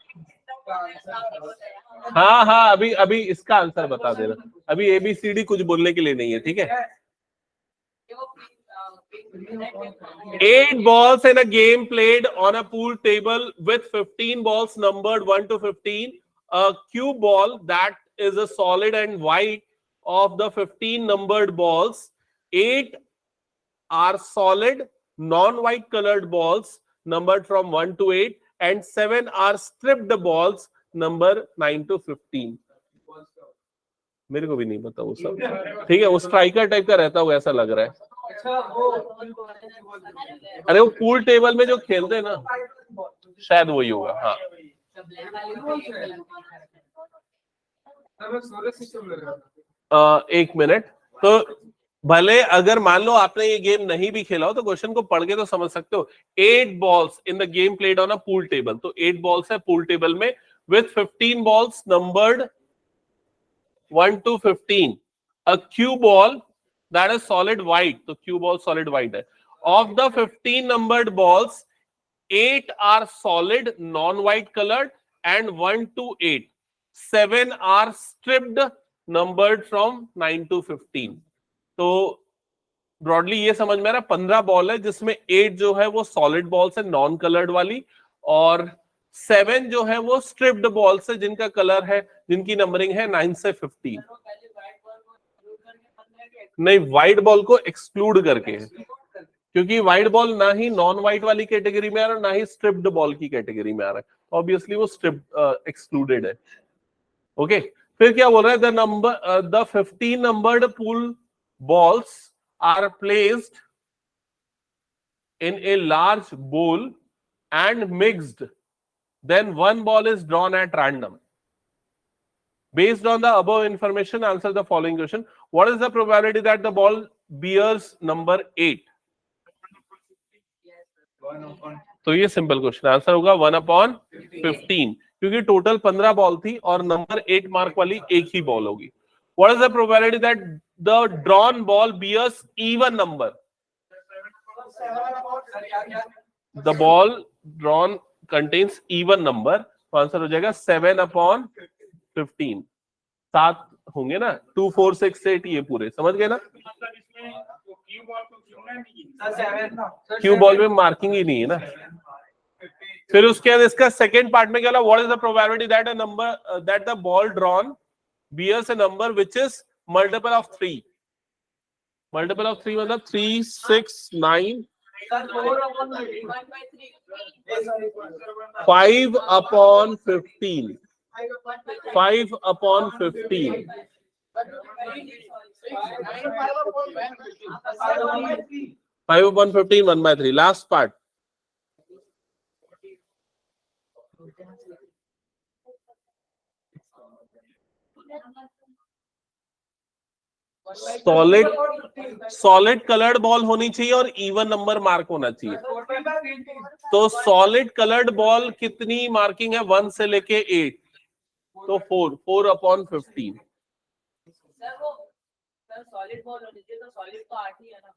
हाँ हाँ अभी इसका आंसर बता देना। अभी ABCD कुछ बोलने के लिए नहीं है, ठीक है। 8 balls in a game played on a pool table with 15 balls numbered 1 to 15. A cue ball that is a solid and white. Of the 15 numbered balls, 8 are solid non-white colored balls numbered from 1 to 8 and 7 are stripped balls number 9 to 15. मेरे को भी नहीं पता वो सब, ठीक है। वो स्ट्राइकर टाइप का रहता होगा ऐसा लग रहा है। अरे वो पूल टेबल में जो खेलते हैं ना, शायद वही होगा। हाँ एक मिनट, तो भले अगर मान लो आपने ये गेम नहीं भी खेला हो तो क्वेश्चन को पढ़ के तो समझ सकते हो। 8 balls in the game played on a pool table, तो 8 balls है पूल टेबल में with 15 balls numbered 1 to 15. A cue ball that is solid white, तो cue ball solid white है। Of the 15 numbered balls, 8 are solid non-white colored and 1 to 8. 7 are stripped numbered from 9 to 15. तो broadly ये समझ में आ रहा है 15 ball है जिसमें 8 जो है वो सॉलिड बॉल्स है नॉन कलर्ड वाली, और 7 जो है वो स्ट्रिप्ड बॉल्स है जिनका कलर है, जिनकी नंबरिंग है 9 से 15। नहीं, व्हाइट बॉल को एक्सक्लूड करके है, क्योंकि व्हाइट बॉल ना ही नॉन व्हाइट वाली कैटेगरी में आ रहा है ना ही स्ट्रिप्ड बॉल की कैटेगरी में आ रहा है, ऑब्वियसली वो स्ट्रिप्ड एक्सक्लूडेड है। ओके फिर क्या बोल रहा है, the 15 numbered pool balls are placed in a large bowl and mixed, then one ball is drawn at random. Based on the above information, answer the following question. What is the probability that the ball bears number 8? तो ये simple question, answer होगा 1/15, क्योंकि total 15 ball थी और number 8 mark वाली एक ही ball होगी। What is the probability that the drawn ball bears even number? The ball drawn contains even number, तो आंसर हो जाएगा 7/15। 7 होंगे ना, 2 4 6 8, ये पूरे समझ गए ना। क्यू बॉल में मार्किंग ही नहीं है ना। फिर उसके बाद इसका सेकेंड पार्ट में क्या what is the probability that a number that the ball drawn bears a number which is multiple of 3। Multiple of 3 मतलब 3, 6, 9, 5 upon 15, 5 upon 15, 5 upon 15, 1/3. Last part. Solid coloured ball होनी चाहिए और इवन नंबर मार्क होना चाहिए। तो solid coloured ball कितनी marking है 1 से लेके 8, तो 4 upon 15। सॉलिड बॉल होनी चाहिए, तो सॉलिड तो 8 ही है ना।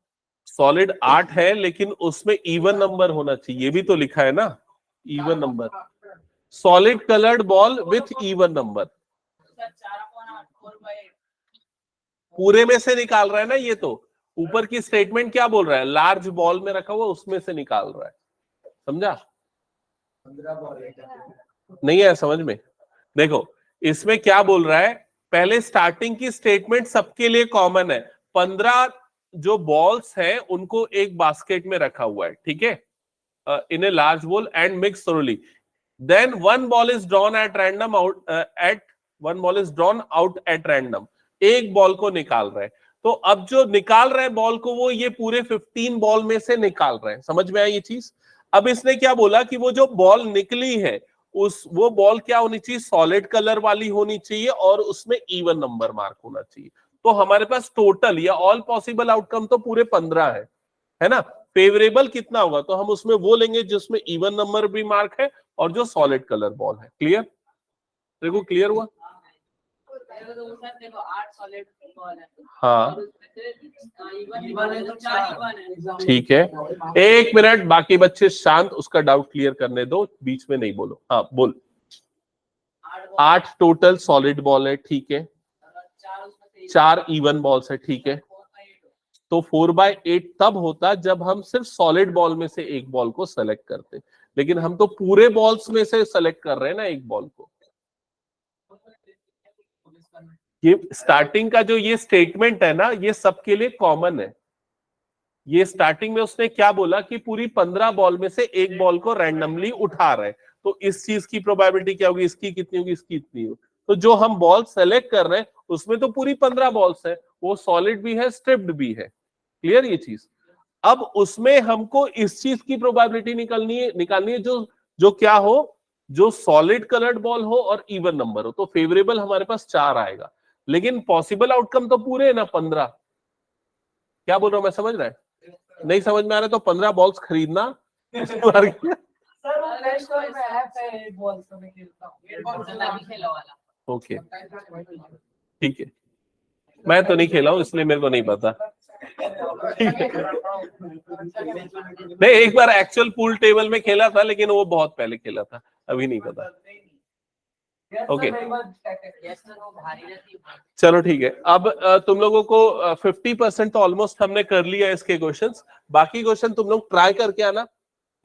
सॉलिड 8 है लेकिन उसमें इवन नंबर होना चाहिए, ये भी तो लिखा है ना, even number. Solid coloured ball with even number. 4/8, 4/8 पूरे में से निकाल रहा है ना, ये तो ऊपर की स्टेटमेंट क्या बोल रहा है, लार्ज बॉल में रखा हुआ उसमें से निकाल रहा है, समझा? 15 बॉल नहीं है समझ में? देखो इसमें क्या बोल रहा है, पहले स्टार्टिंग की स्टेटमेंट सबके लिए कॉमन है। 15 जो बॉल्स है उनको एक बास्केट में रखा हुआ है, ठीक है, in a large ball and mix thoroughly. Then one ball is drawn at random out one ball is drawn out at random. एक बॉल को निकाल रहा है, तो अब जो निकाल रहा है बॉल को वो ये पूरे 15 बॉल में से निकाल रहे हैं। समझ में आई ये चीज? अब इसने क्या बोला कि वो जो बॉल निकली है वो बॉल क्या होनी चाहिए, सॉलिड कलर वाली होनी चाहिए और उसमें इवन नंबर मार्क होना चाहिए। तो हमारे पास टोटल या ऑल पॉसिबल आउटकम तो पूरे 15 है ना। फेवरेबल कितना होगा, तो हम उसमें वो लेंगे जिसमें इवन नंबर भी मार्क है और जो सॉलिड कलर बॉल है। क्लियर? देखो क्लियर हुआ? देखो 8 सॉलिड बॉल है। हाँ इवन है तो 4 इवन है। ठीक है, 1 मिनट, बाकी बच्चे शांत, उसका डाउट क्लियर करने दो, बीच में नहीं बोलो। हाँ बोल। 8 टोटल सॉलिड बॉल है, ठीक है, 4 इवन बॉल्स है, ठीक है। तो 4/8 तब होता जब हम सिर्फ सॉलिड बॉल में से एक बॉल को सेलेक्ट करते, लेकिन हम तो पूरे बॉल्स में से सेलेक्ट कर रहे हैं ना एक बॉल को। ये स्टार्टिंग का जो ये स्टेटमेंट है ना, ये सबके लिए कॉमन है। ये स्टार्टिंग में उसने क्या बोला कि पूरी 15 बॉल में से एक बॉल को रैंडमली उठा रहे हैं, तो इस चीज की प्रोबेबिलिटी क्या होगी, इसकी कितनी होगी, इसकी इतनी होगी। तो जो हम बॉल सेलेक्ट कर रहे हैं उसमें तो पूरी 15 बॉल्स है, वो सॉलिड भी है, स्ट्रिप्ड भी है। क्लियर ये चीज? अब उसमें हमको इस चीज की प्रोबेबिलिटी निकालनी है जो जो क्या हो, जो सॉलिड कलर्ड बॉल हो और इवन नंबर हो। तो फेवरेबल हमारे पास 4 आएगा, लेकिन पॉसिबल आउटकम तो पूरे है ना 15। क्या बोल रहा हूं मैं, समझ रहा है? नहीं समझ में आ रहा तो 15 बॉल्स खरीदना। सर वो प्ले स्टोर में ऐप है, एक बॉल तो मैं खेलता हूं, खेला वाला। ओके ठीक है, मैं तो नहीं खेला हूं इसलिए मेरे को नहीं पता। नहीं, एक बार एक्चुअल पूल टेबल में खेला था, लेकिन वो बहुत पहले खेला था, अभी नहीं पता। ओके चलो ठीक है। अब तुम लोगों को 50% तो ऑलमोस्ट हमने कर लिया इसके क्वेश्चंस। बाकी क्वेश्चन तुम लोग ट्राई करके आना,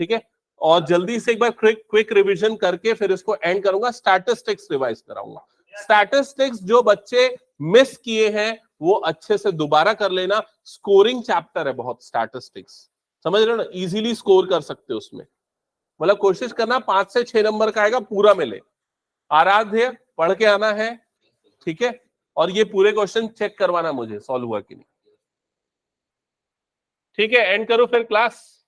ठीक है, और जल्दी से एक बार क्विक रिवीजन करके फिर इसको एंड करूंगा। स्टैटिस्टिक्स रिवाइज कराऊंगा। स्टैटिस्टिक्स जो बच्चे मिस किए हैं वो अच्छे से दोबारा कर लेना। स्कोरिंग चैप्टर है बहुत स्टैटिस्टिक्स, समझ रहे हो ना, इजीली स्कोर कर सकते हो उसमें। मतलब कोशिश करना 5 से 6 नंबर का आएगा, पूरा मिले। आराध्य पढ़ के आना है, ठीक है, और ये पूरे क्वेश्चन चेक करवाना मुझे सॉल्व हुआ कि नहीं। ठीक है, एंड करो फिर क्लास।